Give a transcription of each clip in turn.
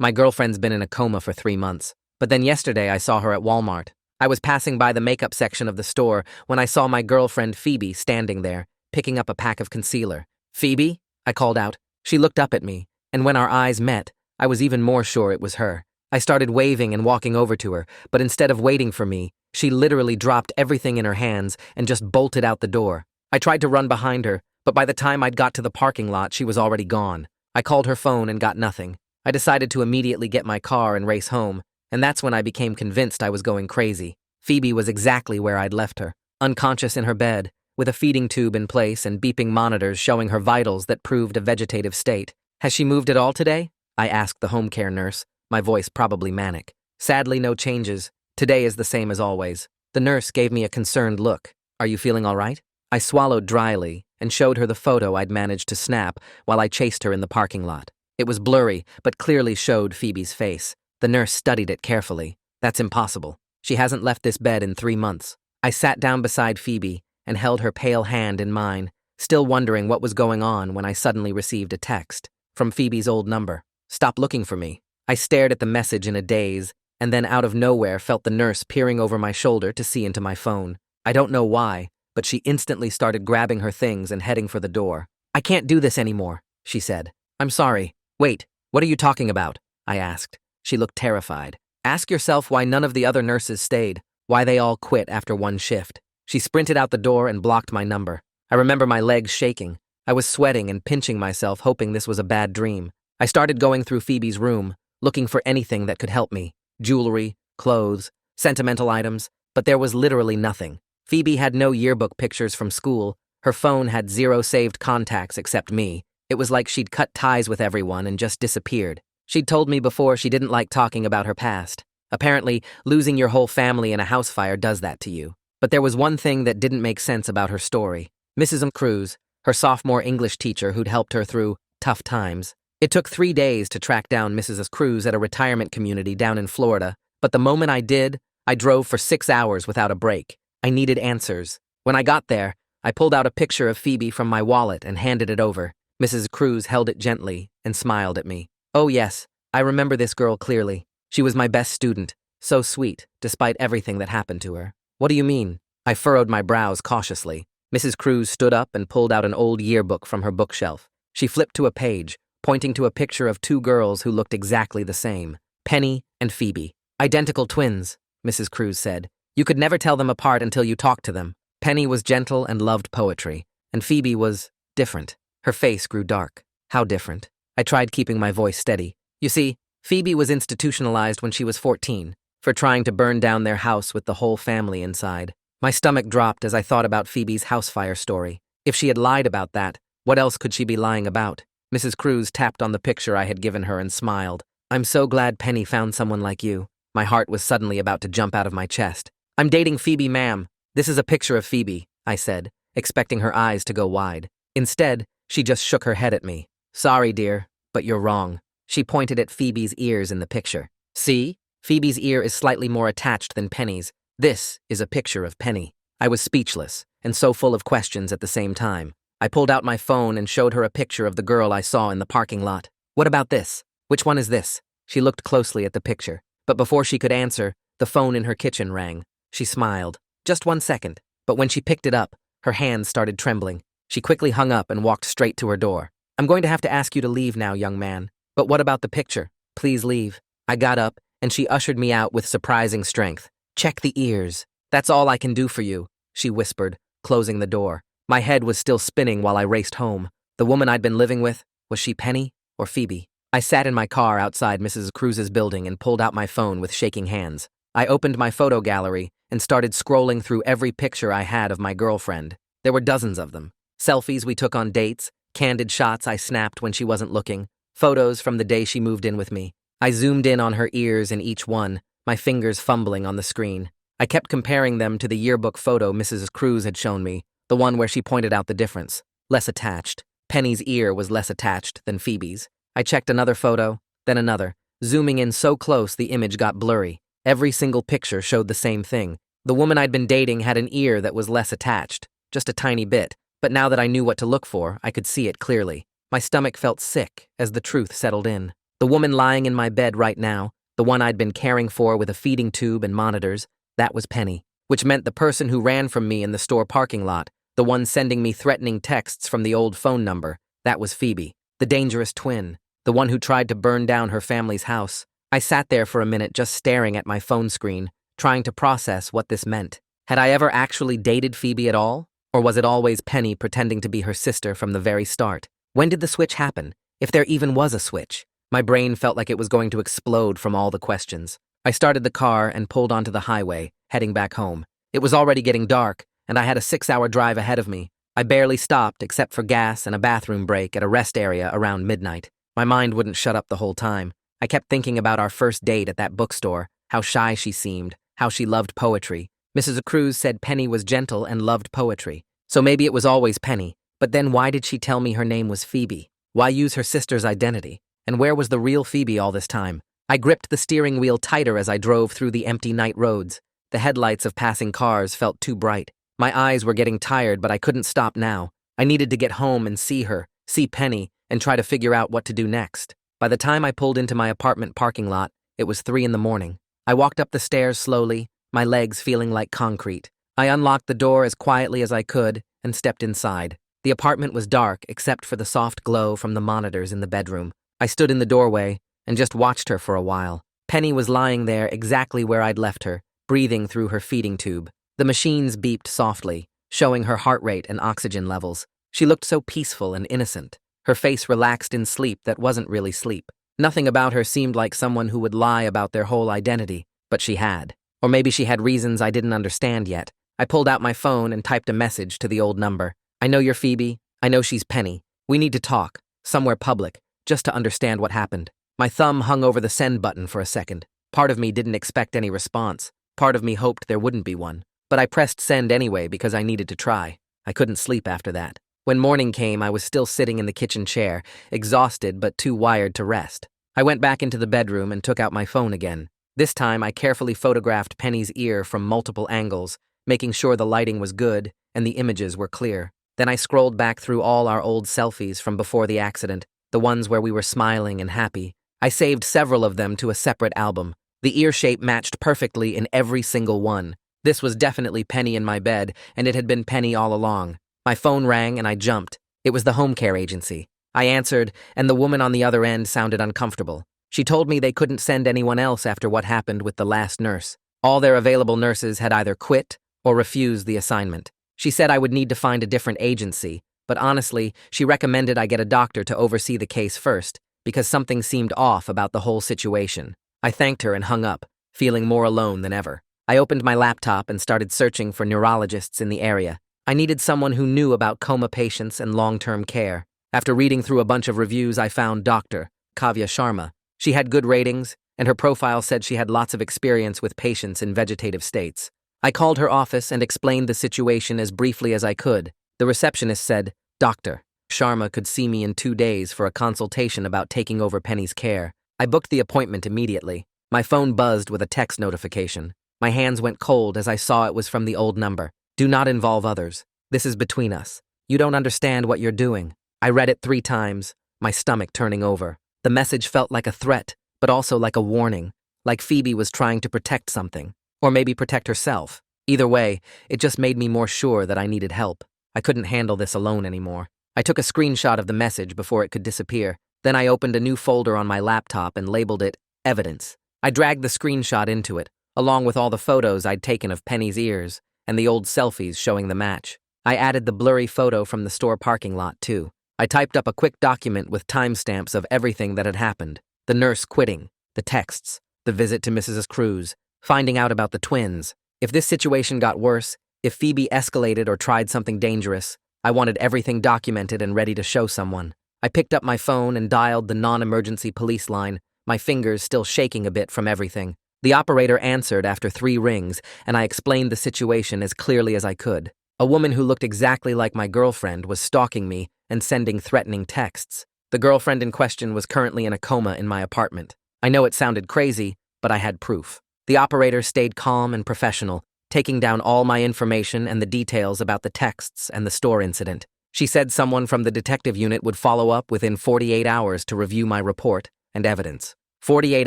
My girlfriend's been in a coma for 3 months. But then yesterday I saw her at Walmart. I was passing by the makeup section of the store when I saw my girlfriend Phoebe standing there, picking up a pack of concealer. "Phoebe?" I called out. She looked up at me, and when our eyes met, I was even more sure it was her. I started waving and walking over to her, but instead of waiting for me, she literally dropped everything in her hands and just bolted out the door. I tried to run behind her, but by the time I'd got to the parking lot, she was already gone. I called her phone and got nothing. I decided to immediately get my car and race home, and that's when I became convinced I was going crazy. Phoebe was exactly where I'd left her, unconscious in her bed, with a feeding tube in place and beeping monitors showing her vitals that proved a vegetative state. "Has she moved at all today?" I asked the home care nurse, my voice probably manic. "Sadly, no changes. Today is the same as always." The nurse gave me a concerned look. "Are you feeling all right?" I swallowed dryly and showed her the photo I'd managed to snap while I chased her in the parking lot. It was blurry, but clearly showed Phoebe's face. The nurse studied it carefully. "That's impossible. She hasn't left this bed in 3 months." I sat down beside Phoebe and held her pale hand in mine, still wondering what was going on when I suddenly received a text from Phoebe's old number. "Stop looking for me." I stared at the message in a daze, and then out of nowhere felt the nurse peering over my shoulder to see into my phone. I don't know why, but she instantly started grabbing her things and heading for the door. "I can't do this anymore," she said. "I'm sorry." "Wait, what are you talking about?" I asked. She looked terrified. "Ask yourself why none of the other nurses stayed, why they all quit after one shift." She sprinted out the door and blocked my number. I remember my legs shaking. I was sweating and pinching myself, hoping this was a bad dream. I started going through Phoebe's room, looking for anything that could help me. Jewelry, clothes, sentimental items, but there was literally nothing. Phoebe had no yearbook pictures from school. Her phone had 0 saved contacts except me. It was like she'd cut ties with everyone and just disappeared. She'd told me before she didn't like talking about her past. Apparently, losing your whole family in a house fire does that to you. But there was one thing that didn't make sense about her story. Mrs. Cruz, her sophomore English teacher who'd helped her through tough times. It took 3 days to track down Mrs. Cruz at a retirement community down in Florida, but the moment I did, I drove for 6 hours without a break. I needed answers. When I got there, I pulled out a picture of Phoebe from my wallet and handed it over. Mrs. Cruz held it gently and smiled at me. "Oh yes, I remember this girl clearly. She was my best student, so sweet, despite everything that happened to her." "What do you mean?" I furrowed my brows cautiously. Mrs. Cruz stood up and pulled out an old yearbook from her bookshelf. She flipped to a page, pointing to a picture of 2 girls who looked exactly the same. Penny and Phoebe. "Identical twins," Mrs. Cruz said. "You could never tell them apart until you talked to them." Penny was gentle and loved poetry, and Phoebe was different. Her face grew dark. How different? I tried keeping my voice steady. "You see, Phoebe was institutionalized when she was 14, for trying to burn down their house with the whole family inside." My stomach dropped as I thought about Phoebe's house fire story. If she had lied about that, what else could she be lying about? Mrs. Cruz tapped on the picture I had given her and smiled. "I'm so glad Penny found someone like you." My heart was suddenly about to jump out of my chest. "I'm dating Phoebe, ma'am. This is a picture of Phoebe," I said, expecting her eyes to go wide. Instead, she just shook her head at me. "Sorry, dear, but you're wrong." She pointed at Phoebe's ears in the picture. "See? Phoebe's ear is slightly more attached than Penny's. This is a picture of Penny." I was speechless, and so full of questions at the same time. I pulled out my phone and showed her a picture of the girl I saw in the parking lot. "What about this? Which one is this?" She looked closely at the picture, but before she could answer, the phone in her kitchen rang. She smiled. "Just 1 second." But when she picked it up, her hands started trembling. She quickly hung up and walked straight to her door. "I'm going to have to ask you to leave now, young man." "But what about the picture?" "Please leave." I got up, and she ushered me out with surprising strength. "Check the ears. That's all I can do for you," she whispered, closing the door. My head was still spinning while I raced home. The woman I'd been living with, was she Penny or Phoebe? I sat in my car outside Mrs. Cruz's building and pulled out my phone with shaking hands. I opened my photo gallery and started scrolling through every picture I had of my girlfriend. There were dozens of them. Selfies we took on dates, candid shots I snapped when she wasn't looking, photos from the day she moved in with me. I zoomed in on her ears in each one, my fingers fumbling on the screen. I kept comparing them to the yearbook photo Mrs. Cruz had shown me, the one where she pointed out the difference. Less attached. Penny's ear was less attached than Phoebe's. I checked another photo, then another. Zooming in so close the image got blurry. Every single picture showed the same thing. The woman I'd been dating had an ear that was less attached, just a tiny bit, but now that I knew what to look for, I could see it clearly. My stomach felt sick as the truth settled in. The woman lying in my bed right now, the one I'd been caring for with a feeding tube and monitors, that was Penny, which meant the person who ran from me in the store parking lot, the one sending me threatening texts from the old phone number, that was Phoebe, the dangerous twin, the one who tried to burn down her family's house. I sat there for a minute just staring at my phone screen, trying to process what this meant. Had I ever actually dated Phoebe at all? Or was it always Penny pretending to be her sister from the very start? When did the switch happen? If there even was a switch? My brain felt like it was going to explode from all the questions. I started the car and pulled onto the highway, heading back home. It was already getting dark, and I had a 6-hour drive ahead of me. I barely stopped except for gas and a bathroom break at a rest area around midnight. My mind wouldn't shut up the whole time. I kept thinking about our first date at that bookstore, how shy she seemed, how she loved poetry. Mrs. Cruz said Penny was gentle and loved poetry. So maybe it was always Penny, but then why did she tell me her name was Phoebe? Why use her sister's identity? And where was the real Phoebe all this time? I gripped the steering wheel tighter as I drove through the empty night roads. The headlights of passing cars felt too bright. My eyes were getting tired, but I couldn't stop now. I needed to get home and see her, see Penny, and try to figure out what to do next. By the time I pulled into my apartment parking lot, it was 3 a.m. I walked up the stairs slowly, my legs feeling like concrete. I unlocked the door as quietly as I could and stepped inside. The apartment was dark except for the soft glow from the monitors in the bedroom. I stood in the doorway and just watched her for a while. Penny was lying there exactly where I'd left her, breathing through her feeding tube. The machines beeped softly, showing her heart rate and oxygen levels. She looked so peaceful and innocent. Her face relaxed in sleep that wasn't really sleep. Nothing about her seemed like someone who would lie about their whole identity, but she had. Or maybe she had reasons I didn't understand yet. I pulled out my phone and typed a message to the old number. I know you're Phoebe. I know she's Penny. We need to talk, somewhere public, just to understand what happened. My thumb hung over the send button for a second. Part of me didn't expect any response. Part of me hoped there wouldn't be one. But I pressed send anyway because I needed to try. I couldn't sleep after that. When morning came, I was still sitting in the kitchen chair, exhausted but too wired to rest. I went back into the bedroom and took out my phone again. This time, I carefully photographed Penny's ear from multiple angles, making sure the lighting was good and the images were clear. Then I scrolled back through all our old selfies from before the accident, the ones where we were smiling and happy. I saved several of them to a separate album. The ear shape matched perfectly in every single one. This was definitely Penny in my bed, and it had been Penny all along. My phone rang and I jumped. It was the home care agency. I answered, and the woman on the other end sounded uncomfortable. She told me they couldn't send anyone else after what happened with the last nurse. All their available nurses had either quit or refused the assignment. She said I would need to find a different agency, but honestly, she recommended I get a doctor to oversee the case first, because something seemed off about the whole situation. I thanked her and hung up, feeling more alone than ever. I opened my laptop and started searching for neurologists in the area. I needed someone who knew about coma patients and long-term care. After reading through a bunch of reviews, I found Dr. Kavya Sharma. She had good ratings, and her profile said she had lots of experience with patients in vegetative states. I called her office and explained the situation as briefly as I could. The receptionist said, Dr. Sharma could see me in 2 days for a consultation about taking over Penny's care. I booked the appointment immediately. My phone buzzed with a text notification. My hands went cold as I saw it was from the old number. Do not involve others. This is between us. You don't understand what you're doing. I read it 3 times, my stomach turning over. The message felt like a threat, but also like a warning, like Phoebe was trying to protect something, or maybe protect herself. Either way, it just made me more sure that I needed help. I couldn't handle this alone anymore. I took a screenshot of the message before it could disappear. Then I opened a new folder on my laptop and labeled it Evidence. I dragged the screenshot into it, along with all the photos I'd taken of Penny's ears and the old selfies showing the match. I added the blurry photo from the store parking lot, too. I typed up a quick document with timestamps of everything that had happened. The nurse quitting, the texts, the visit to Mrs. Cruz, finding out about the twins. If this situation got worse, if Phoebe escalated or tried something dangerous, I wanted everything documented and ready to show someone. I picked up my phone and dialed the non-emergency police line, my fingers still shaking a bit from everything. The operator answered after 3 rings, and I explained the situation as clearly as I could. A woman who looked exactly like my girlfriend was stalking me and sending threatening texts. The girlfriend in question was currently in a coma in my apartment. I know it sounded crazy, but I had proof. The operator stayed calm and professional, taking down all my information and the details about the texts and the store incident. She said someone from the detective unit would follow up within 48 hours to review my report, and evidence. 48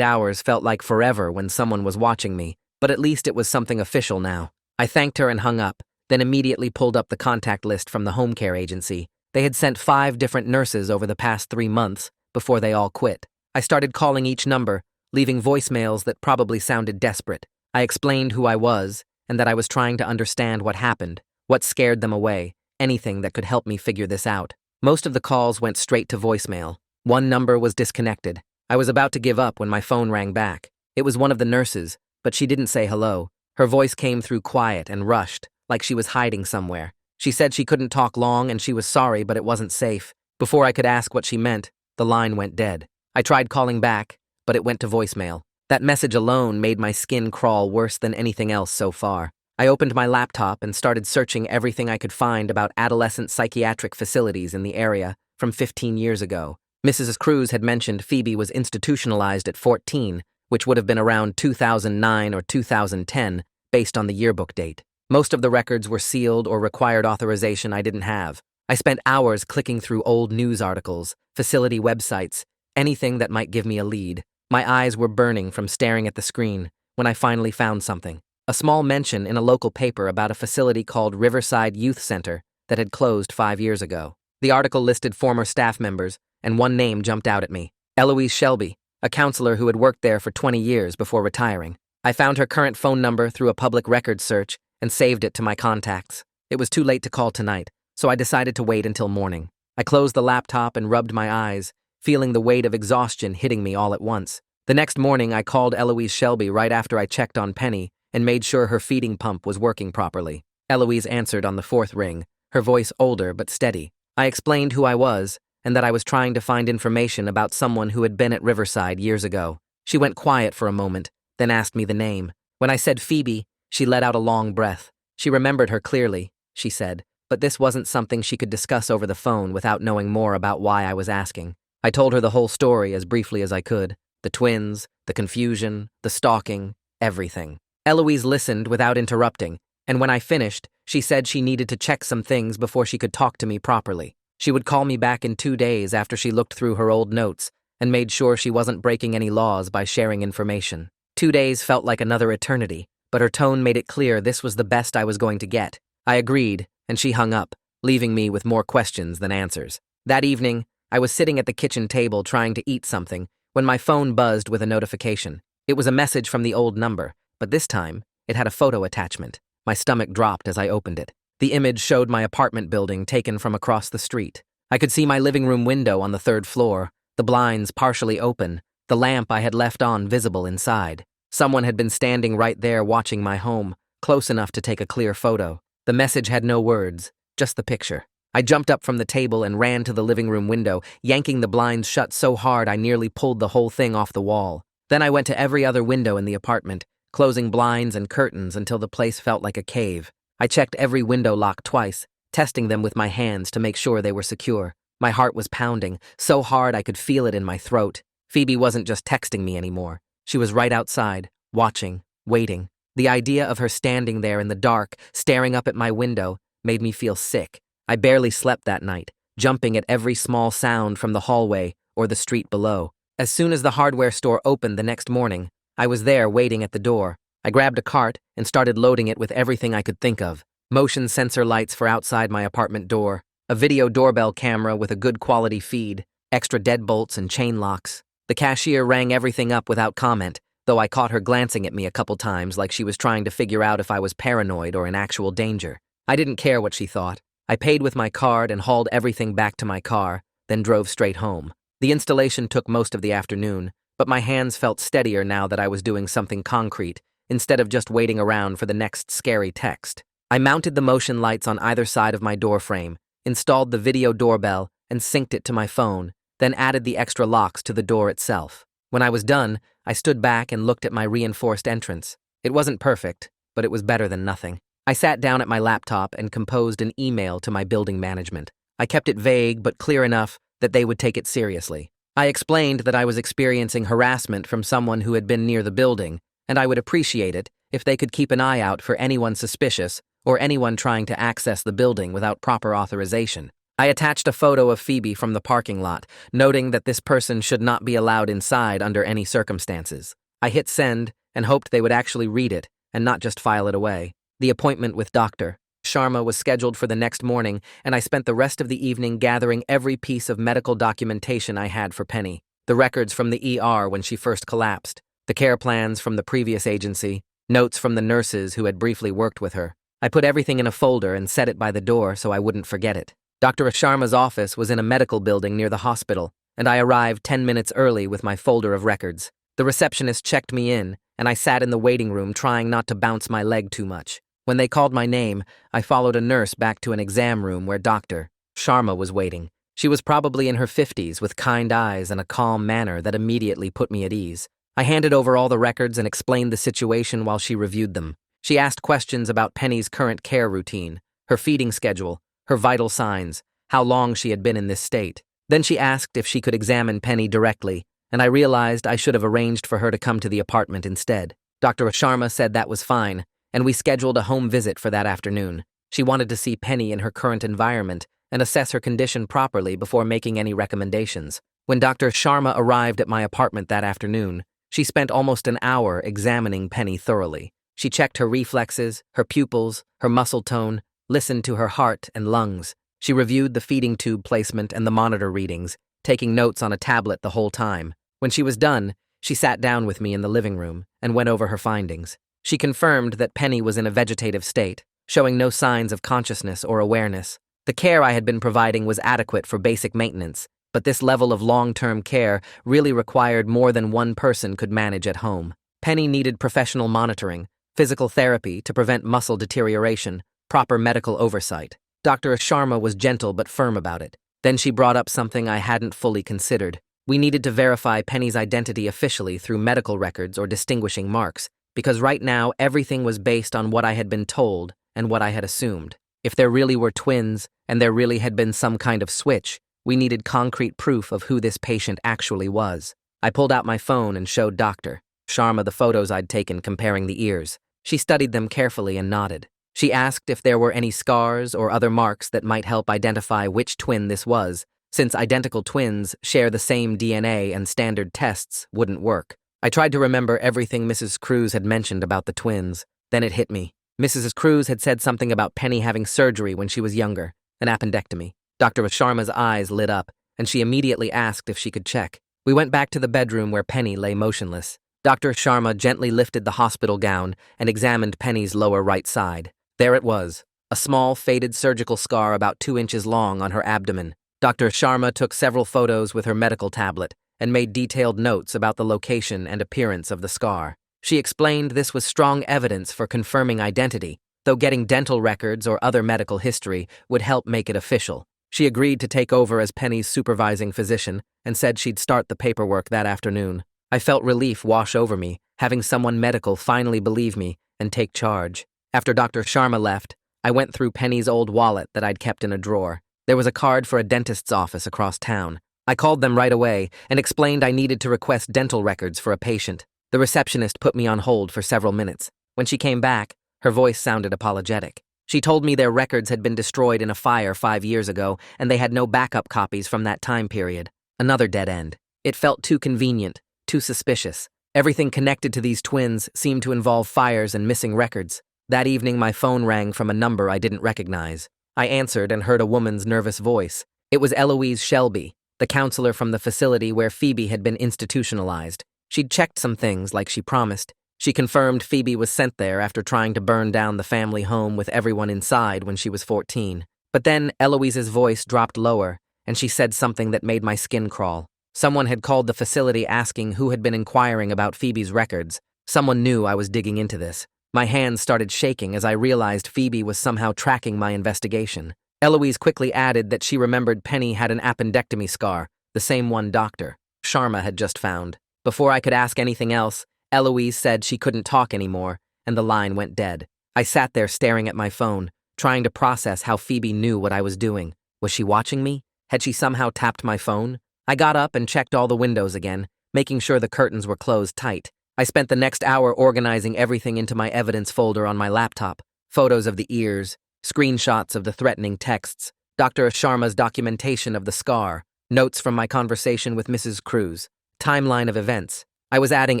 hours felt like forever when someone was watching me, but at least it was something official now. I thanked her and hung up, then immediately pulled up the contact list from the home care agency. They had sent 5 different nurses over the past 3 months before they all quit. I started calling each number, leaving voicemails that probably sounded desperate. I explained who I was and that I was trying to understand what happened, what scared them away, anything that could help me figure this out. Most of the calls went straight to voicemail. One number was disconnected. I was about to give up when my phone rang back. It was one of the nurses, but she didn't say hello. Her voice came through quiet and rushed, like she was hiding somewhere. She said she couldn't talk long and she was sorry, but it wasn't safe. Before I could ask what she meant, the line went dead. I tried calling back, but it went to voicemail. That message alone made my skin crawl worse than anything else so far. I opened my laptop and started searching everything I could find about adolescent psychiatric facilities in the area from 15 years ago. Mrs. Cruz had mentioned Phoebe was institutionalized at 14, which would have been around 2009 or 2010, based on the yearbook date. Most of the records were sealed or required authorization I didn't have. I spent hours clicking through old news articles, facility websites, anything that might give me a lead. My eyes were burning from staring at the screen when I finally found something. A small mention in a local paper about a facility called Riverside Youth Center that had closed 5 years ago. The article listed former staff members, and one name jumped out at me: Eloise Shelby, a counselor who had worked there for 20 years before retiring. I found her current phone number through a public records search and saved it to my contacts. It was too late to call tonight, so I decided to wait until morning. I closed the laptop and rubbed my eyes, feeling the weight of exhaustion hitting me all at once. The next morning, I called Eloise Shelby right after I checked on Penny and made sure her feeding pump was working properly. Eloise answered on the 4th ring, her voice older but steady. I explained who I was and that I was trying to find information about someone who had been at Riverside years ago. She went quiet for a moment, then asked me the name. When I said Phoebe, she let out a long breath. She remembered her clearly, she said, but this wasn't something she could discuss over the phone without knowing more about why I was asking. I told her the whole story as briefly as I could. The twins, the confusion, the stalking, everything. Eloise listened without interrupting, and when I finished, she said she needed to check some things before she could talk to me properly. She would call me back in 2 days after she looked through her old notes and made sure she wasn't breaking any laws by sharing information. 2 days felt like another eternity, but her tone made it clear this was the best I was going to get. I agreed, and she hung up, leaving me with more questions than answers. That evening, I was sitting at the kitchen table trying to eat something when my phone buzzed with a notification. It was a message from the old number, but this time, it had a photo attachment. My stomach dropped as I opened it. The image showed my apartment building taken from across the street. I could see my living room window on the 3rd floor, the blinds partially open, the lamp I had left on visible inside. Someone had been standing right there watching my home, close enough to take a clear photo. The message had no words, just the picture. I jumped up from the table and ran to the living room window, yanking the blinds shut so hard I nearly pulled the whole thing off the wall. Then I went to every other window in the apartment, closing blinds and curtains until the place felt like a cave. I checked every window lock twice, testing them with my hands to make sure they were secure. My heart was pounding, so hard I could feel it in my throat. Phoebe wasn't just texting me anymore. She was right outside, watching, waiting. The idea of her standing there in the dark, staring up at my window, made me feel sick. I barely slept that night, jumping at every small sound from the hallway or the street below. As soon as the hardware store opened the next morning, I was there waiting at the door. I grabbed a cart and started loading it with everything I could think of. Motion sensor lights for outside my apartment door, a video doorbell camera with a good quality feed, extra deadbolts and chain locks. The cashier rang everything up without comment, though I caught her glancing at me a couple times like she was trying to figure out if I was paranoid or in actual danger. I didn't care what she thought. I paid with my card and hauled everything back to my car, then drove straight home. The installation took most of the afternoon, but my hands felt steadier now that I was doing something concrete, instead of just waiting around for the next scary text. I mounted the motion lights on either side of my door frame, installed the video doorbell, and synced it to my phone, then added the extra locks to the door itself. When I was done, I stood back and looked at my reinforced entrance. It wasn't perfect, but it was better than nothing. I sat down at my laptop and composed an email to my building management. I kept it vague but clear enough that they would take it seriously. I explained that I was experiencing harassment from someone who had been near the building, and I would appreciate it if they could keep an eye out for anyone suspicious or anyone trying to access the building without proper authorization. I attached a photo of Phoebe from the parking lot, noting that this person should not be allowed inside under any circumstances. I hit send and hoped they would actually read it and not just file it away. The appointment with Dr. Sharma was scheduled for the next morning, and I spent the rest of the evening gathering every piece of medical documentation I had for Penny. The records from the ER when she first collapsed, the care plans from the previous agency, notes from the nurses who had briefly worked with her. I put everything in a folder and set it by the door so I wouldn't forget it. Dr. Sharma's office was in a medical building near the hospital, and I arrived 10 minutes early with my folder of records. The receptionist checked me in, and I sat in the waiting room trying not to bounce my leg too much. When they called my name, I followed a nurse back to an exam room where Dr. Sharma was waiting. She was probably in her 50s with kind eyes and a calm manner that immediately put me at ease. I handed over all the records and explained the situation while she reviewed them. She asked questions about Penny's current care routine, her feeding schedule, her vital signs, how long she had been in this state. Then she asked if she could examine Penny directly, and I realized I should have arranged for her to come to the apartment instead. Dr. Sharma said that was fine, and we scheduled a home visit for that afternoon. She wanted to see Penny in her current environment and assess her condition properly before making any recommendations. When Dr. Sharma arrived at my apartment that afternoon, she spent almost an hour examining Penny thoroughly. She checked her reflexes, her pupils, her muscle tone, listened to her heart and lungs. She reviewed the feeding tube placement and the monitor readings, taking notes on a tablet the whole time. When she was done, she sat down with me in the living room and went over her findings. She confirmed that Penny was in a vegetative state, showing no signs of consciousness or awareness. The care I had been providing was adequate for basic maintenance, but this level of long-term care really required more than one person could manage at home. Penny needed professional monitoring, physical therapy to prevent muscle deterioration, proper medical oversight. Dr. Sharma was gentle but firm about it. Then she brought up something I hadn't fully considered. We needed to verify Penny's identity officially through medical records or distinguishing marks, because right now everything was based on what I had been told and what I had assumed. If there really were twins, and there really had been some kind of switch, we needed concrete proof of who this patient actually was. I pulled out my phone and showed Dr. Sharma the photos I'd taken comparing the ears. She studied them carefully and nodded. She asked if there were any scars or other marks that might help identify which twin this was, since identical twins share the same DNA and standard tests wouldn't work. I tried to remember everything Mrs. Cruz had mentioned about the twins. Then it hit me. Mrs. Cruz had said something about Penny having surgery when she was younger, an appendectomy. Dr. Sharma's eyes lit up, and she immediately asked if she could check. We went back to the bedroom where Penny lay motionless. Dr. Sharma gently lifted the hospital gown and examined Penny's lower right side. There it was, a small, faded surgical scar about 2 inches long on her abdomen. Dr. Sharma took several photos with her medical tablet and made detailed notes about the location and appearance of the scar. She explained this was strong evidence for confirming identity, though getting dental records or other medical history would help make it official. She agreed to take over as Penny's supervising physician and said she'd start the paperwork that afternoon. I felt relief wash over me, having someone medical finally believe me and take charge. After Dr. Sharma left, I went through Penny's old wallet that I'd kept in a drawer. There was a card for a dentist's office across town. I called them right away and explained I needed to request dental records for a patient. The receptionist put me on hold for several minutes. When she came back, her voice sounded apologetic. She told me their records had been destroyed in a fire 5 years ago, and they had no backup copies from that time period. Another dead end. It felt too convenient, too suspicious. Everything connected to these twins seemed to involve fires and missing records. That evening, my phone rang from a number I didn't recognize. I answered and heard a woman's nervous voice. It was Eloise Shelby, the counselor from the facility where Phoebe had been institutionalized. She'd checked some things like she promised. She confirmed Phoebe was sent there after trying to burn down the family home with everyone inside when she was 14. But then Eloise's voice dropped lower, and she said something that made my skin crawl. Someone had called the facility asking who had been inquiring about Phoebe's records. Someone knew I was digging into this. My hands started shaking as I realized Phoebe was somehow tracking my investigation. Eloise quickly added that she remembered Penny had an appendectomy scar, the same one Dr. Sharma had just found. Before I could ask anything else, Eloise said she couldn't talk anymore, and the line went dead. I sat there staring at my phone, trying to process how Phoebe knew what I was doing. Was she watching me? Had she somehow tapped my phone? I got up and checked all the windows again, making sure the curtains were closed tight. I spent the next hour organizing everything into my evidence folder on my laptop. Photos of the ears, screenshots of the threatening texts, Dr. Sharma's documentation of the scar, notes from my conversation with Mrs. Cruz, timeline of events. I was adding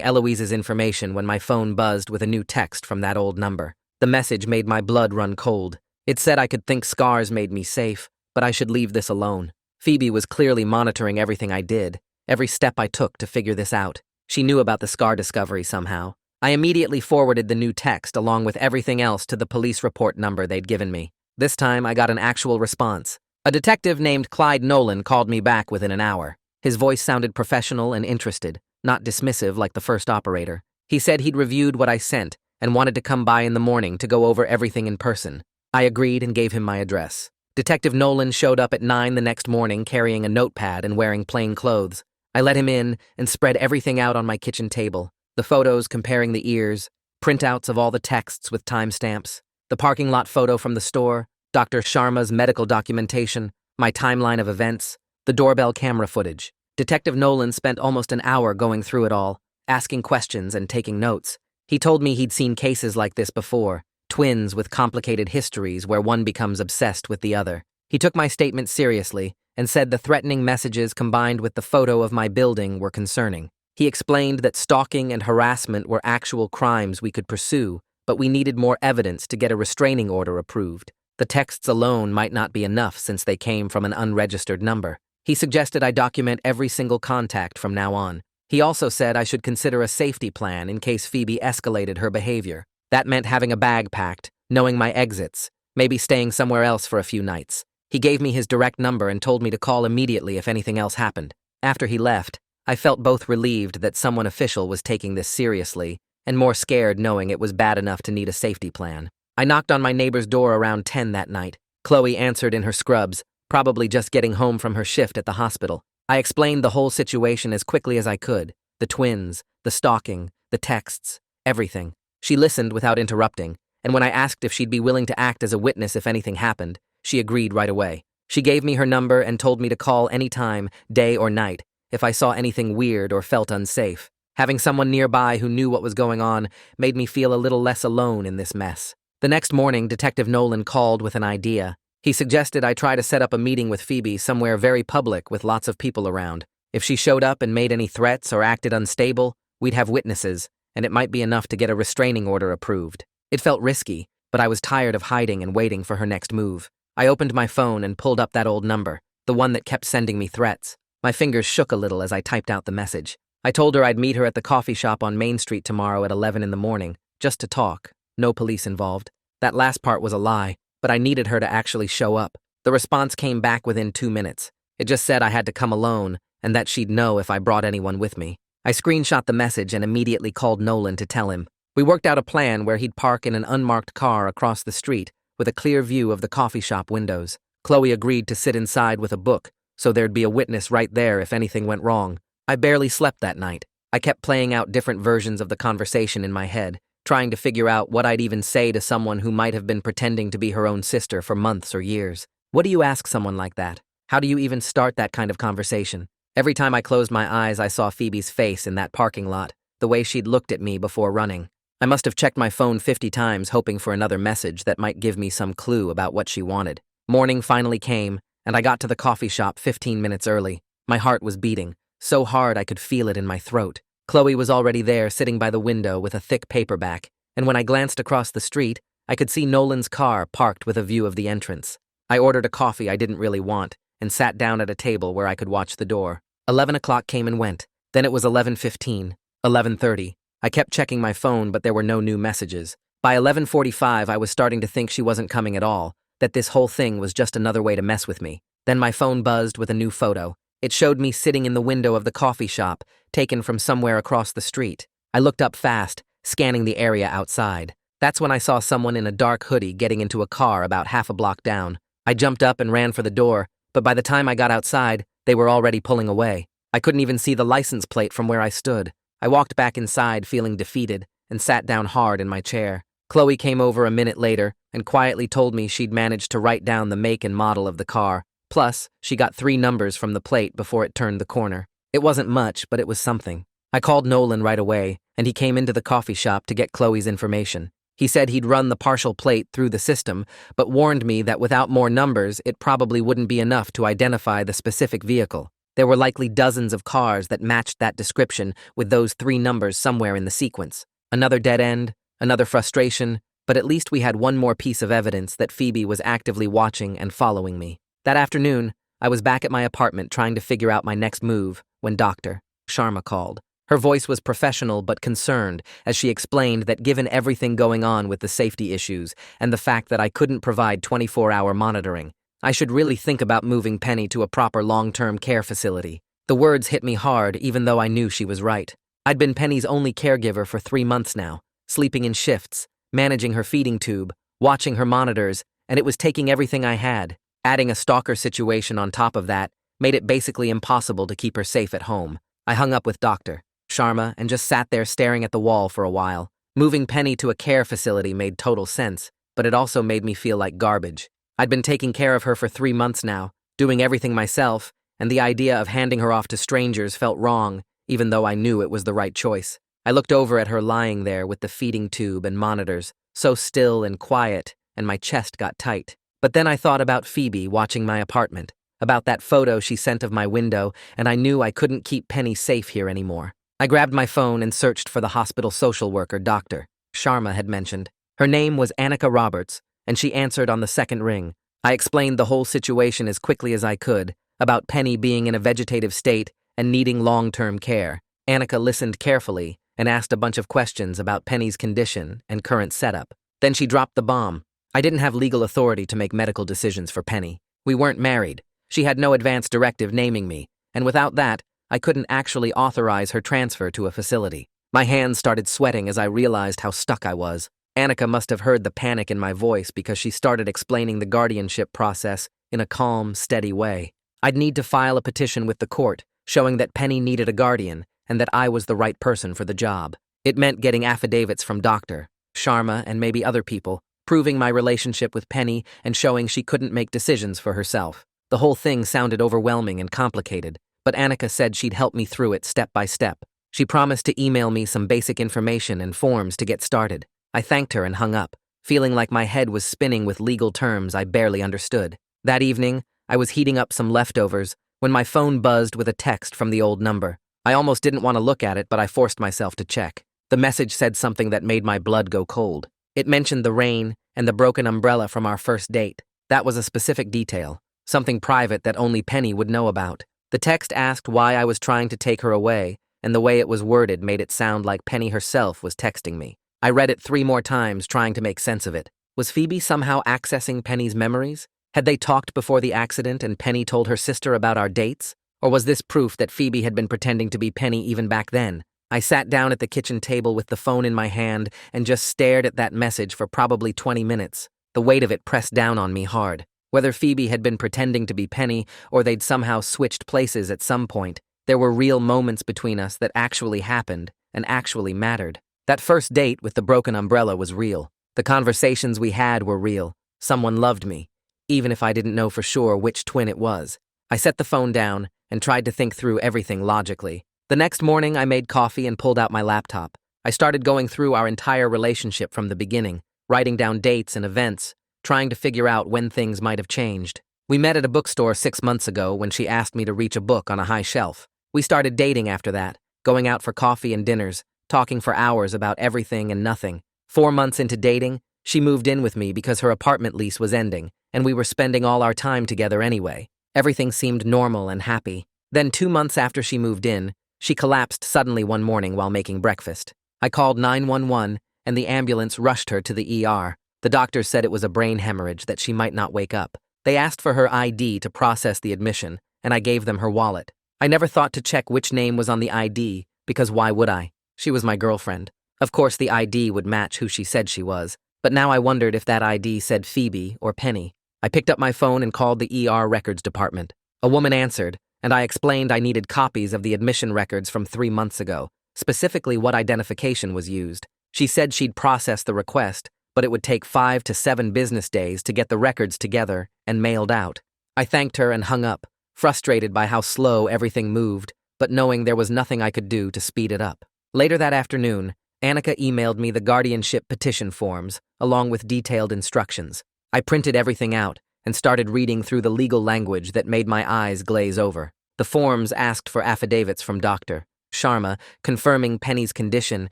Eloise's information when my phone buzzed with a new text from that old number. The message made my blood run cold. It said I could think scars made me safe, but I should leave this alone. Phoebe was clearly monitoring everything I did, every step I took to figure this out. She knew about the scar discovery somehow. I immediately forwarded the new text along with everything else to the police report number they'd given me. This time, I got an actual response. A detective named Clyde Nolan called me back within an hour. His voice sounded professional and interested, not dismissive like the first operator. He said he'd reviewed what I sent and wanted to come by in the morning to go over everything in person. I agreed and gave him my address. Detective Nolan showed up at 9 the next morning carrying a notepad and wearing plain clothes. I let him in and spread everything out on my kitchen table. The photos comparing the ears, printouts of all the texts with timestamps, the parking lot photo from the store, Dr. Sharma's medical documentation, my timeline of events, the doorbell camera footage. Detective Nolan spent almost an hour going through it all, asking questions and taking notes. He told me he'd seen cases like this before, twins with complicated histories where one becomes obsessed with the other. He took my statement seriously and said the threatening messages combined with the photo of my building were concerning. He explained that stalking and harassment were actual crimes we could pursue, but we needed more evidence to get a restraining order approved. The texts alone might not be enough since they came from an unregistered number. He suggested I document every single contact from now on. He also said I should consider a safety plan in case Phoebe escalated her behavior. That meant having a bag packed, knowing my exits, maybe staying somewhere else for a few nights. He gave me his direct number and told me to call immediately if anything else happened. After he left, I felt both relieved that someone official was taking this seriously and more scared knowing it was bad enough to need a safety plan. I knocked on my neighbor's door around 10 that night. Chloe answered in her scrubs, probably just getting home from her shift at the hospital. I explained the whole situation as quickly as I could. The twins, the stalking, the texts, everything. She listened without interrupting, and when I asked if she'd be willing to act as a witness if anything happened, she agreed right away. She gave me her number and told me to call any time, day or night, if I saw anything weird or felt unsafe. Having someone nearby who knew what was going on made me feel a little less alone in this mess. The next morning, Detective Nolan called with an idea. He suggested I try to set up a meeting with Phoebe somewhere very public with lots of people around. If she showed up and made any threats or acted unstable, we'd have witnesses, and it might be enough to get a restraining order approved. It felt risky, but I was tired of hiding and waiting for her next move. I opened my phone and pulled up that old number, the one that kept sending me threats. My fingers shook a little as I typed out the message. I told her I'd meet her at the coffee shop on Main Street tomorrow at 11 in the morning, just to talk. No police involved. That last part was a lie, but I needed her to actually show up. The response came back within 2 minutes. It just said I had to come alone, and that she'd know if I brought anyone with me. I screenshot the message and immediately called Nolan to tell him. We worked out a plan where he'd park in an unmarked car across the street with a clear view of the coffee shop windows. Chloe agreed to sit inside with a book, so there'd be a witness right there if anything went wrong. I barely slept that night. I kept playing out different versions of the conversation in my head, trying to figure out what I'd even say to someone who might have been pretending to be her own sister for months or years. What do you ask someone like that? How do you even start that kind of conversation? Every time I closed my eyes, I saw Phoebe's face in that parking lot, the way she'd looked at me before running. I must have checked my phone 50 times hoping for another message that might give me some clue about what she wanted. Morning finally came, and I got to the coffee shop 15 minutes early. My heart was beating, so hard I could feel it in my throat. Chloe was already there sitting by the window with a thick paperback, and when I glanced across the street, I could see Nolan's car parked with a view of the entrance. I ordered a coffee I didn't really want and sat down at a table where I could watch the door. 11 o'clock came and went. Then it was 11:15, 11:30. I kept checking my phone, but there were no new messages. By 11:45, I was starting to think she wasn't coming at all, that this whole thing was just another way to mess with me. Then my phone buzzed with a new photo. It showed me sitting in the window of the coffee shop, taken from somewhere across the street. I looked up fast, scanning the area outside. That's when I saw someone in a dark hoodie getting into a car about half a block down. I jumped up and ran for the door, but by the time I got outside, they were already pulling away. I couldn't even see the license plate from where I stood. I walked back inside feeling defeated and sat down hard in my chair. Chloe came over a minute later and quietly told me she'd managed to write down the make and model of the car. Plus, she got 3 numbers from the plate before it turned the corner. It wasn't much, but it was something. I called Nolan right away, and he came into the coffee shop to get Chloe's information. He said he'd run the partial plate through the system, but warned me that without more numbers, it probably wouldn't be enough to identify the specific vehicle. There were likely dozens of cars that matched that description with those 3 numbers somewhere in the sequence. Another dead end, another frustration, but at least we had one more piece of evidence that Phoebe was actively watching and following me. That afternoon, I was back at my apartment trying to figure out my next move when Dr. Sharma called. Her voice was professional but concerned as she explained that given everything going on with the safety issues and the fact that I couldn't provide 24-hour monitoring, I should really think about moving Penny to a proper long-term care facility. The words hit me hard even though I knew she was right. I'd been Penny's only caregiver for 3 months now, sleeping in shifts, managing her feeding tube, watching her monitors, and it was taking everything I had. Adding a stalker situation on top of that made it basically impossible to keep her safe at home. I hung up with Dr. Sharma and just sat there staring at the wall for a while. Moving Penny to a care facility made total sense, but it also made me feel like garbage. I'd been taking care of her for 3 months now, doing everything myself, and the idea of handing her off to strangers felt wrong, even though I knew it was the right choice. I looked over at her lying there with the feeding tube and monitors, so still and quiet, and my chest got tight. But then I thought about Phoebe watching my apartment, about that photo she sent of my window, and I knew I couldn't keep Penny safe here anymore. I grabbed my phone and searched for the hospital social worker Dr. Sharma had mentioned. Her name was Annika Roberts, and she answered on the second ring. I explained the whole situation as quickly as I could, about Penny being in a vegetative state and needing long-term care. Annika listened carefully and asked a bunch of questions about Penny's condition and current setup. Then she dropped the bomb. I didn't have legal authority to make medical decisions for Penny. We weren't married. She had no advance directive naming me, and without that, I couldn't actually authorize her transfer to a facility. My hands started sweating as I realized how stuck I was. Annika must have heard the panic in my voice because she started explaining the guardianship process in a calm, steady way. I'd need to file a petition with the court, showing that Penny needed a guardian and that I was the right person for the job. It meant getting affidavits from Dr. Sharma and maybe other people, proving my relationship with Penny and showing she couldn't make decisions for herself. The whole thing sounded overwhelming and complicated, but Annika said she'd help me through it step by step. She promised to email me some basic information and forms to get started. I thanked her and hung up, feeling like my head was spinning with legal terms I barely understood. That evening, I was heating up some leftovers when my phone buzzed with a text from the old number. I almost didn't want to look at it, but I forced myself to check. The message said something that made my blood go cold. It mentioned the rain and the broken umbrella from our first date. That was a specific detail, something private that only Penny would know about. The text asked why I was trying to take her away, and the way it was worded made it sound like Penny herself was texting me. I read it 3 more times, trying to make sense of it. Was Phoebe somehow accessing Penny's memories? Had they talked before the accident and Penny told her sister about our dates? Or was this proof that Phoebe had been pretending to be Penny even back then? I sat down at the kitchen table with the phone in my hand and just stared at that message for probably 20 minutes. The weight of it pressed down on me hard. Whether Phoebe had been pretending to be Penny or they'd somehow switched places at some point, there were real moments between us that actually happened and actually mattered. That first date with the broken umbrella was real. The conversations we had were real. Someone loved me, even if I didn't know for sure which twin it was. I set the phone down and tried to think through everything logically. The next morning, I made coffee and pulled out my laptop. I started going through our entire relationship from the beginning, writing down dates and events, trying to figure out when things might have changed. We met at a bookstore 6 months ago when she asked me to reach a book on a high shelf. We started dating after that, going out for coffee and dinners, talking for hours about everything and nothing. 4 months into dating, she moved in with me because her apartment lease was ending, and we were spending all our time together anyway. Everything seemed normal and happy. Then 2 months after she moved in, she collapsed suddenly one morning while making breakfast. I called 911, and the ambulance rushed her to the ER. The doctors said it was a brain hemorrhage that she might not wake up. They asked for her ID to process the admission, and I gave them her wallet. I never thought to check which name was on the ID, because why would I? She was my girlfriend. Of course, the ID would match who she said she was, but now I wondered if that ID said Phoebe or Penny. I picked up my phone and called the ER records department. A woman answered, and I explained I needed copies of the admission records from 3 months ago, specifically what identification was used. She said she'd process the request, but it would take 5 to 7 business days to get the records together and mailed out. I thanked her and hung up, frustrated by how slow everything moved, but knowing there was nothing I could do to speed it up. Later that afternoon, Annika emailed me the guardianship petition forms, along with detailed instructions. I printed everything out and started reading through the legal language that made my eyes glaze over. The forms asked for affidavits from Dr. Sharma, confirming Penny's condition,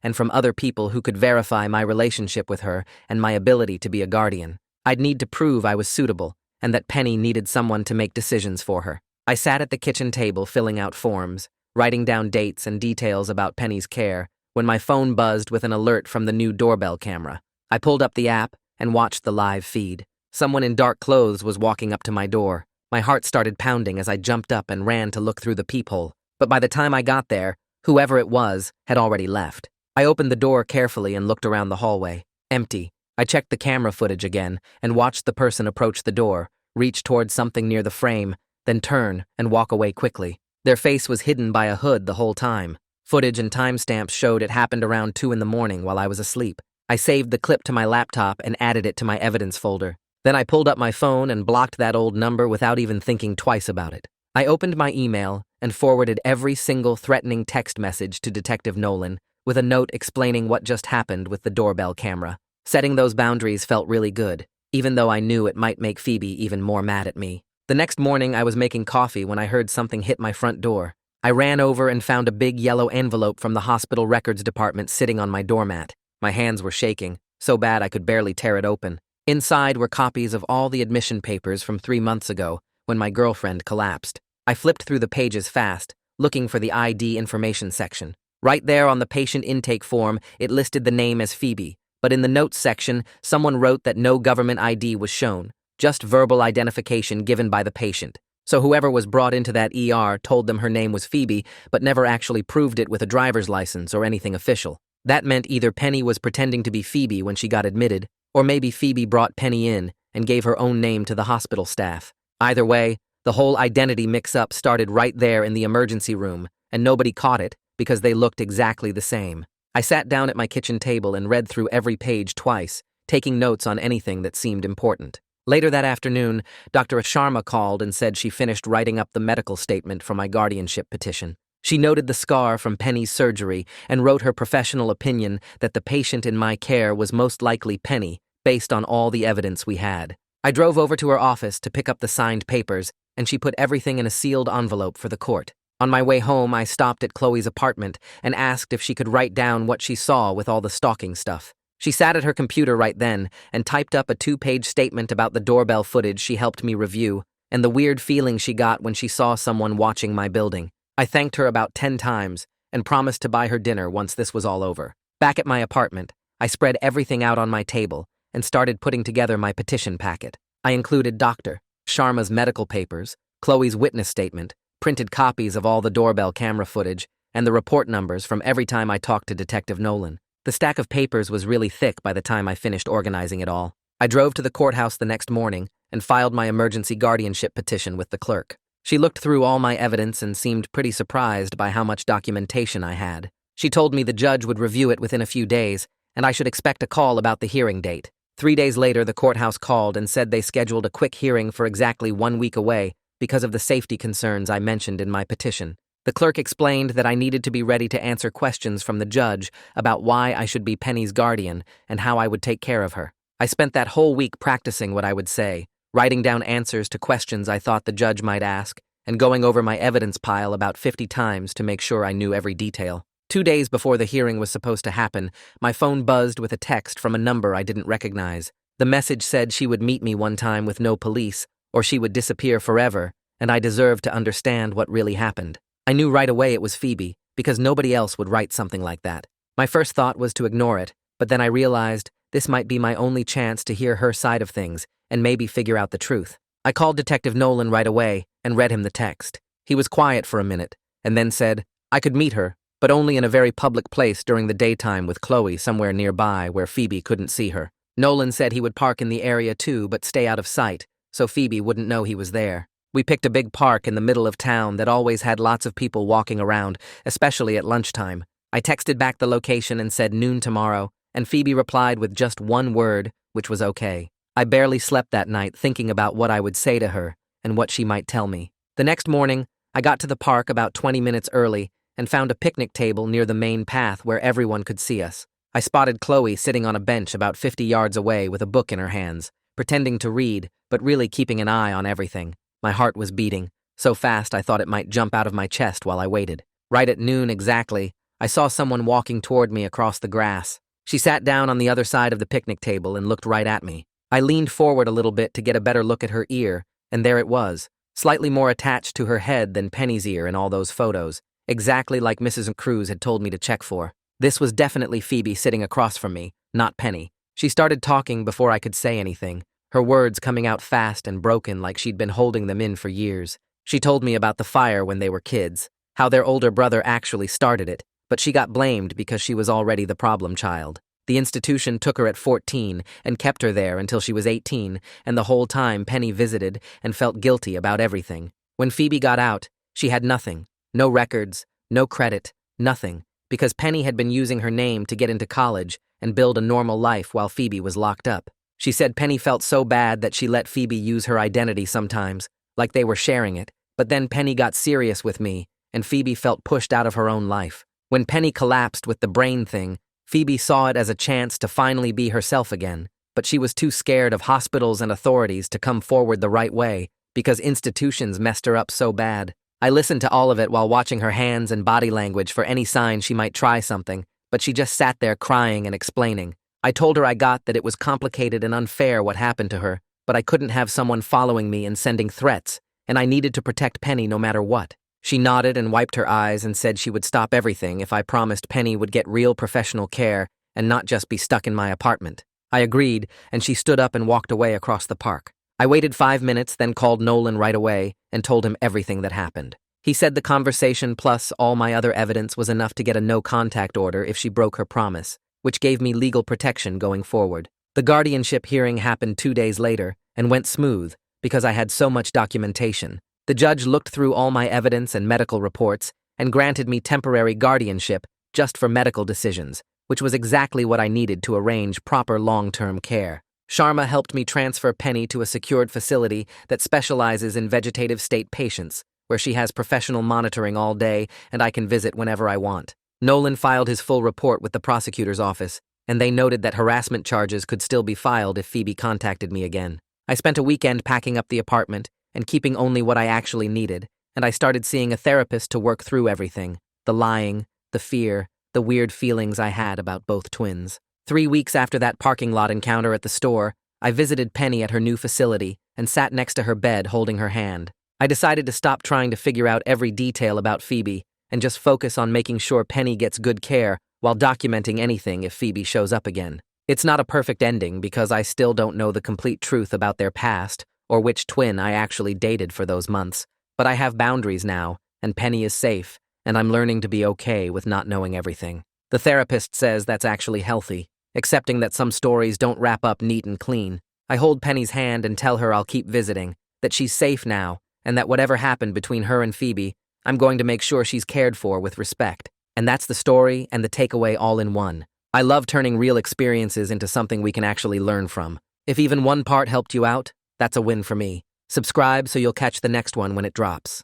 and from other people who could verify my relationship with her and my ability to be a guardian. I'd need to prove I was suitable, and that Penny needed someone to make decisions for her. I sat at the kitchen table filling out forms, writing down dates and details about Penny's care, when my phone buzzed with an alert from the new doorbell camera. I pulled up the app and watched the live feed. Someone in dark clothes was walking up to my door. My heart started pounding as I jumped up and ran to look through the peephole. But by the time I got there, whoever it was had already left. I opened the door carefully and looked around the hallway. Empty. I checked the camera footage again and watched the person approach the door, reach towards something near the frame, then turn and walk away quickly. Their face was hidden by a hood the whole time. Footage and timestamps showed it happened around 2 in the morning while I was asleep. I saved the clip to my laptop and added it to my evidence folder. Then I pulled up my phone and blocked that old number without even thinking twice about it. I opened my email and forwarded every single threatening text message to Detective Nolan, with a note explaining what just happened with the doorbell camera. Setting those boundaries felt really good, even though I knew it might make Phoebe even more mad at me. The next morning, I was making coffee when I heard something hit my front door. I ran over and found a big yellow envelope from the hospital records department sitting on my doormat. My hands were shaking, so bad I could barely tear it open. Inside were copies of all the admission papers from 3 months ago, when my girlfriend collapsed. I flipped through the pages fast, looking for the ID information section. Right there on the patient intake form, it listed the name as Phoebe, but in the notes section, someone wrote that no government ID was shown, just verbal identification given by the patient. So whoever was brought into that ER told them her name was Phoebe, but never actually proved it with a driver's license or anything official. That meant either Penny was pretending to be Phoebe when she got admitted, or maybe Phoebe brought Penny in and gave her own name to the hospital staff. Either way, the whole identity mix-up started right there in the emergency room, and nobody caught it because they looked exactly the same. I sat down at my kitchen table and read through every page twice, taking notes on anything that seemed important. Later that afternoon, Dr. Sharma called and said she finished writing up the medical statement for my guardianship petition. She noted the scar from Penny's surgery and wrote her professional opinion that the patient in my care was most likely Penny, based on all the evidence we had. I drove over to her office to pick up the signed papers, and she put everything in a sealed envelope for the court. On my way home, I stopped at Chloe's apartment and asked if she could write down what she saw with all the stalking stuff. She sat at her computer right then and typed up a 2-page statement about the doorbell footage she helped me review and the weird feeling she got when she saw someone watching my building. I thanked her about 10 times and promised to buy her dinner once this was all over. Back at my apartment, I spread everything out on my table and started putting together my petition packet. I included Dr. Sharma's medical papers, Chloe's witness statement, printed copies of all the doorbell camera footage, and the report numbers from every time I talked to Detective Nolan. The stack of papers was really thick by the time I finished organizing it all. I drove to the courthouse the next morning and filed my emergency guardianship petition with the clerk. She looked through all my evidence and seemed pretty surprised by how much documentation I had. She told me the judge would review it within a few days, and I should expect a call about the hearing date. 3 days later, the courthouse called and said they scheduled a quick hearing for exactly 1 week away because of the safety concerns I mentioned in my petition. The clerk explained that I needed to be ready to answer questions from the judge about why I should be Penny's guardian and how I would take care of her. I spent that whole week practicing what I would say, writing down answers to questions I thought the judge might ask, and going over my evidence pile about 50 times to make sure I knew every detail. 2 days before the hearing was supposed to happen, my phone buzzed with a text from a number I didn't recognize. The message said she would meet me one time with no police, or she would disappear forever, and I deserved to understand what really happened. I knew right away it was Phoebe, because nobody else would write something like that. My first thought was to ignore it, but then I realized this might be my only chance to hear her side of things and maybe figure out the truth. I called Detective Nolan right away and read him the text. He was quiet for a minute, and then said, I could meet her, but only in a very public place during the daytime with Chloe somewhere nearby where Phoebe couldn't see her. Nolan said he would park in the area too, but stay out of sight, so Phoebe wouldn't know he was there. We picked a big park in the middle of town that always had lots of people walking around, especially at lunchtime. I texted back the location and said noon tomorrow, and Phoebe replied with just one word, which was okay. I barely slept that night thinking about what I would say to her and what she might tell me. The next morning, I got to the park about 20 minutes early and found a picnic table near the main path where everyone could see us. I spotted Chloe sitting on a bench about 50 yards away with a book in her hands, pretending to read, but really keeping an eye on everything. My heart was beating, so fast I thought it might jump out of my chest while I waited. Right at noon exactly, I saw someone walking toward me across the grass. She sat down on the other side of the picnic table and looked right at me. I leaned forward a little bit to get a better look at her ear, and there it was, slightly more attached to her head than Penny's ear in all those photos, exactly like Mrs. Cruz had told me to check for. This was definitely Phoebe sitting across from me, not Penny. She started talking before I could say anything, her words coming out fast and broken like she'd been holding them in for years. She told me about the fire when they were kids, how their older brother actually started it, but she got blamed because she was already the problem child. The institution took her at 14 and kept her there until she was 18, and the whole time Penny visited and felt guilty about everything. When Phoebe got out, she had nothing, no records, no credit, nothing, because Penny had been using her name to get into college and build a normal life while Phoebe was locked up. She said Penny felt so bad that she let Phoebe use her identity sometimes, like they were sharing it, but then Penny got serious with me, and Phoebe felt pushed out of her own life. When Penny collapsed with the brain thing, Phoebe saw it as a chance to finally be herself again, but she was too scared of hospitals and authorities to come forward the right way because institutions messed her up so bad. I listened to all of it while watching her hands and body language for any sign she might try something, but she just sat there crying and explaining. I told her I got that it was complicated and unfair what happened to her, but I couldn't have someone following me and sending threats, and I needed to protect Penny no matter what. She nodded and wiped her eyes and said she would stop everything if I promised Penny would get real professional care and not just be stuck in my apartment. I agreed, and she stood up and walked away across the park. I waited 5 minutes, then called Nolan right away and told him everything that happened. He said the conversation plus all my other evidence was enough to get a no-contact order if she broke her promise, which gave me legal protection going forward. The guardianship hearing happened 2 days later and went smooth because I had so much documentation. The judge looked through all my evidence and medical reports and granted me temporary guardianship just for medical decisions, which was exactly what I needed to arrange proper long-term care. Sharma helped me transfer Penny to a secured facility that specializes in vegetative state patients, where she has professional monitoring all day and I can visit whenever I want. Nolan filed his full report with the prosecutor's office, and they noted that harassment charges could still be filed if Phoebe contacted me again. I spent a weekend packing up the apartment and keeping only what I actually needed, and I started seeing a therapist to work through everything, the lying, the fear, the weird feelings I had about both twins. 3 weeks after that parking lot encounter at the store, I visited Penny at her new facility and sat next to her bed holding her hand. I decided to stop trying to figure out every detail about Phoebe and just focus on making sure Penny gets good care while documenting anything if Phoebe shows up again. It's not a perfect ending because I still don't know the complete truth about their past or which twin I actually dated for those months, but I have boundaries now, and Penny is safe, and I'm learning to be okay with not knowing everything. The therapist says that's actually healthy, accepting that some stories don't wrap up neat and clean. I hold Penny's hand and tell her I'll keep visiting, that she's safe now, and that whatever happened between her and Phoebe, I'm going to make sure she's cared for with respect. And that's the story and the takeaway all in one. I love turning real experiences into something we can actually learn from. If even one part helped you out, that's a win for me. Subscribe so you'll catch the next one when it drops.